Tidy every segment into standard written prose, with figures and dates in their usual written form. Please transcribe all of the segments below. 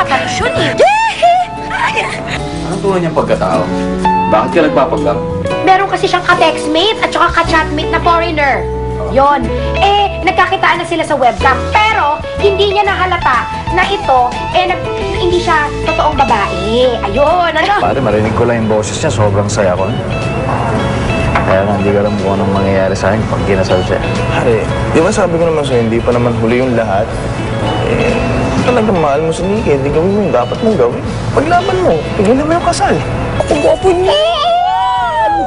atensyon eh. Anong tunay niyang pagkatao? Bakit ka nagpapanggap? Meron kasi siyang ka-textmate at saka ka-chatmate na foreigner. Yon. Nagkakitaan na sila sa webcam. Pero, hindi niya nahalata na ito, hindi siya totoong babae. Ayun, ano? Pare, marinig ko lang yung boses niya. Sobrang saya ko. Kaya nga, hindi ka alam kung anong mangyayari sa akin pag kinasal siya. Pare, di ba sabi ko naman sa'yo, hindi pa naman huli yung lahat? Talagang mahal mo si Nikki, hindi gawin mo yung dapat mong gawin. Paglaban mo, pigilan mo yung kasal. Ako niya!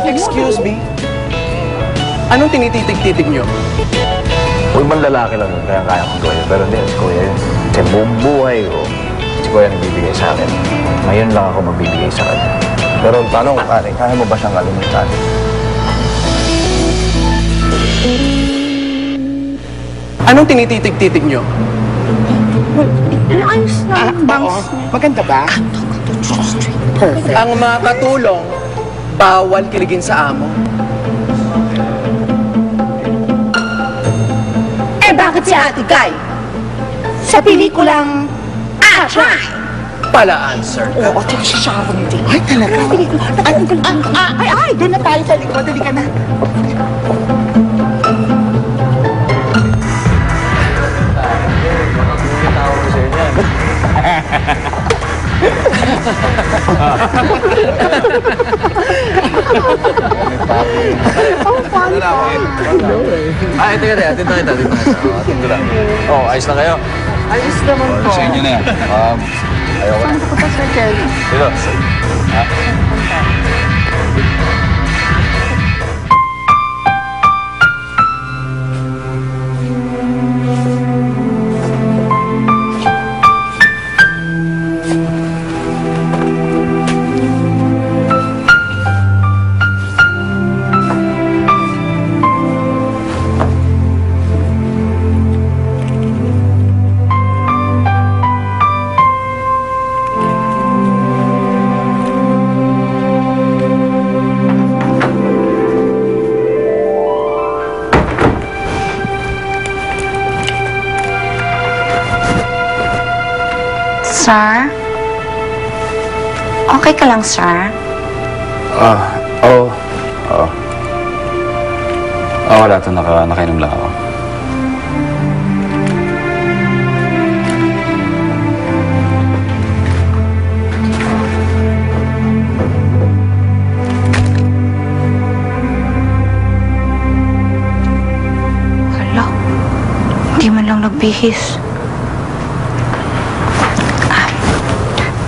Excuse me? Anong tinititig-titig niyo? Huwag man lalaki lang yun, kaya kaya kong gawin. Pero hindi, si Kuya yun. Kasi buong buhay ko, si Kuya nagbibigay sa akin. Ngayon lang ako magbibigay sa kanya. Pero ang tanong, pare, kaya mo ba siyang kalimutan? Anong tinititig-titig niyo? Ayos na ang bangs. Maganda ba? Perfect. Ang mga katulong, bawal kiligin sa amo. Bakit si Ate Guy? Sa pelikulang Try! Palaan, sir. Oo, tsaka si Sharon din. Ay, talaga? Ay, doon na tayo sa likod. Dali ka na. Ay, teka, atid na kita. Atid ko lang. Oh, ayos na kayo? Ayos naman po. Sa inyo na yan. Ayoko na. Saan ka pa, Sir Kelly? Dito. Sir? Okay ka lang, sir? Oo. Wala ito. Nakainom lang ako. Hala, hindi man lang nagbihis.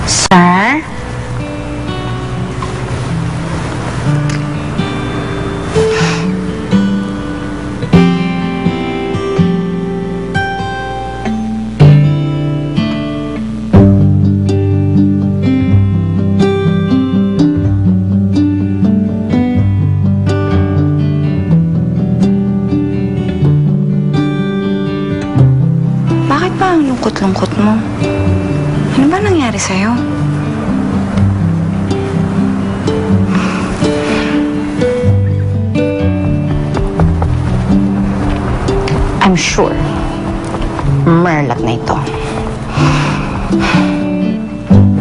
Sir? Bakit ba ang lungkot-lungkot mo? Ano ba nangyari sa'yo? I'm sure, Merlat na ito.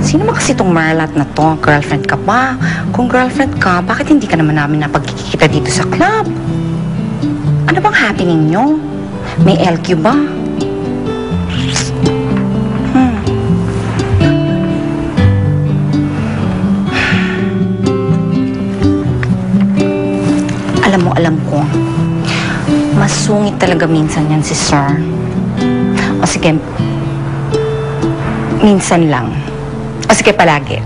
Sino ba kasi itong Merlat na to? Girlfriend ka ba? Kung girlfriend ka, bakit hindi ka naman namin napagkikita dito sa club? Ano bang happening nyo? May LQ ba? Alam ko, masungit talaga minsan yan si Sir. O sige, minsan lang. O sige, palagi.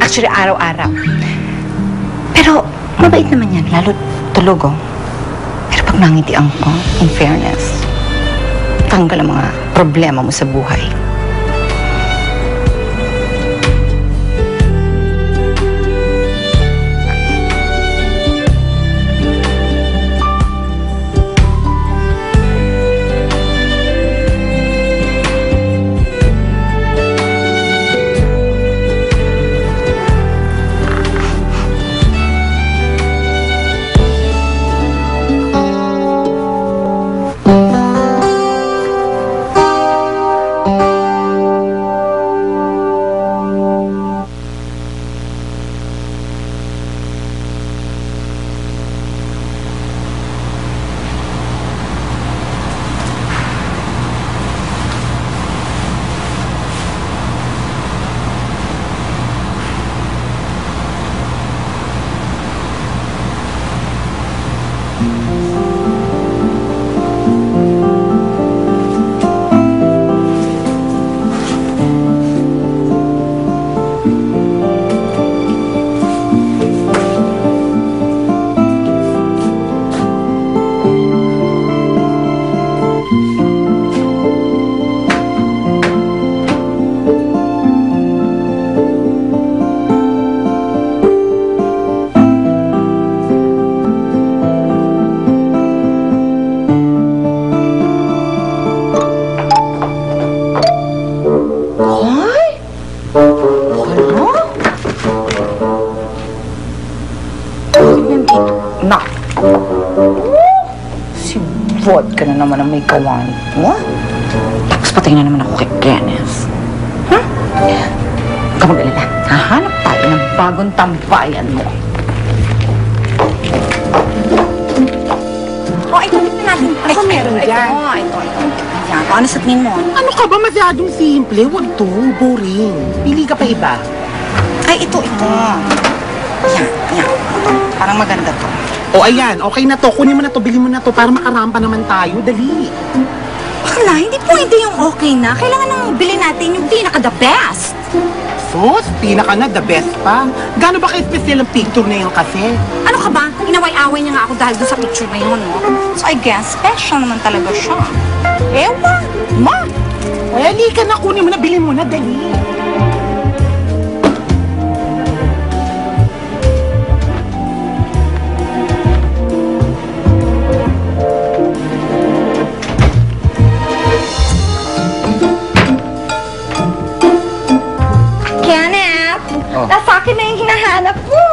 Actually, araw-araw. Pero, mabait naman yan, lalo tulog, oh. Pero pag nangitian ko, in fairness, tanggal ang mga problema mo sa buhay. Si vodka na naman ang may kawan mo. Tapos patay na naman ako kay Kenneth. Huh? Huwag ka mag-alala. Hahanap tayo ng bagong tambayan mo. Oh, ito natin. Ano meron dyan? Ito. Yan. Ano sa tingin mo? Ano ka ba? Masyadong simple. Huwag to. Boring. Pili ka pa iba. Ay, ito. Yan. Ito. Parang maganda to. O ayan, okay na to. Kunin mo na to, bilhin mo na to para makarampa naman tayo. Dali. Bakla, hindi pwede yung okay na. Kailangan nang bilhin natin yung pinaka-the best. Sos, pinaka na, the best pa. Gano'n ba ka-special ang picture na yun kasi? Ano ka ba? Inaway-away niya nga ako dahil doon sa picture na yun, no? So I guess, special naman talaga siya. Ewan, ma! Ay, halika na, kunin mo na, bilhin mo na, dali. Kenneth, Oh. nasa akin na yung hinahanap mo.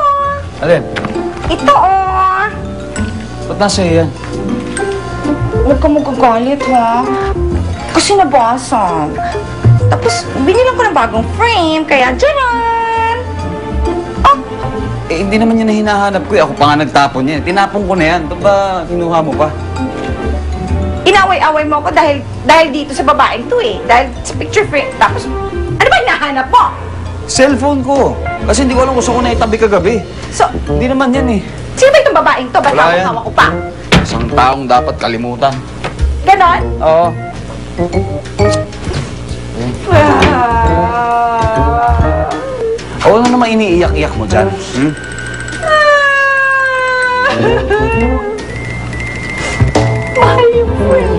Alin? Ito, oh. Ba't nasa iyo yan? Huwag ka magagalit, ha? Kasi nabasag. Tapos, binilang ko ng bagong frame, kaya dyan! Oh, Eh, hindi naman yan na hinahanap ko eh. Ako pa nga nagtapon yan. Tinapon ko na yan. Ito ba kinuha mo pa? inaway-away mo ako dahil dito sa babaeng to, eh. Dahil sa picture frame. Tapos, ano ba hinahanap mo? Cellphone ko. Kasi hindi ko alam kung saan ko na itabi kagabi. So, Hindi naman yan eh. sino ba itong babaeng to? Ba't Wala yan. hawak ko pa? Isang taong dapat kalimutan. Ganon? Oo. Ano naman iniiyak-iyak mo dyan? Hmm? Mahal mo